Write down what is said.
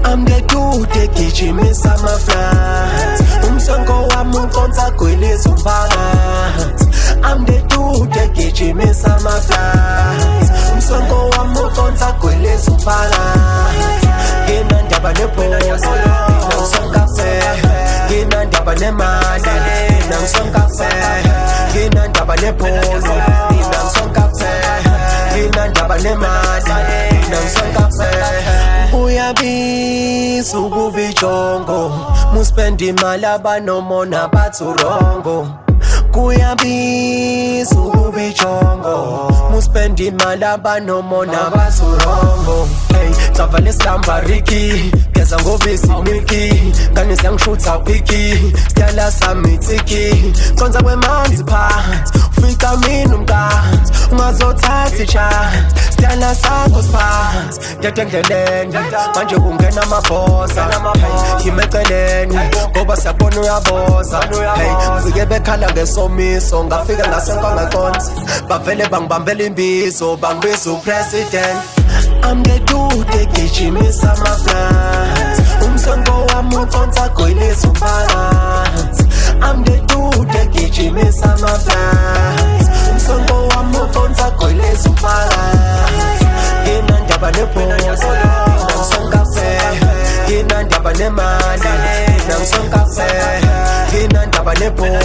I'm the dude egijimisa ama-flats umsongo wami ukonsa gwiliza umphakathi. I'm the dude egijimisa ama-flats umsongo wami ukonsa gwiliza umphakathi. Nginandaba nebhola nangisonkafe, nginandaba nemali nangisonkafe, nginandaba nebhola nangisonkafe, nginandaba nemali nangisonkafe. Uyabiza ukuba ijongo muspend imali abanomona bathi urongo. Kuyabiza ukuba ijongo muspend imali abanomona bathi urongo. Hey, savale sihamba Ricky geza ngobisi Milky ngane siyangishutha wiki siyala samithiki konza kwemanzi phansi ufika mina umnkanzi ungazothatha ichance siyala sakho siphansi ndede endleleni manje kungena amabhosa yimeceleni ngoba siyabona uyaboza. Hey, ufike bekhala ngesomiso ngafika ngasenkongakonzi bavele bangibambela imbizo bangibiza upresident. I'm the dude egijimisa ama-flats umsongo wami ukonsa gwiliza umphakathi. I'm the dude egijimisa ama-flats umsongo wami ukonsa gwiliza umphakathi. Nginandaba nebhola nangisonkafe, nginandaba nemali nangisonkafe, nginandaba nebhola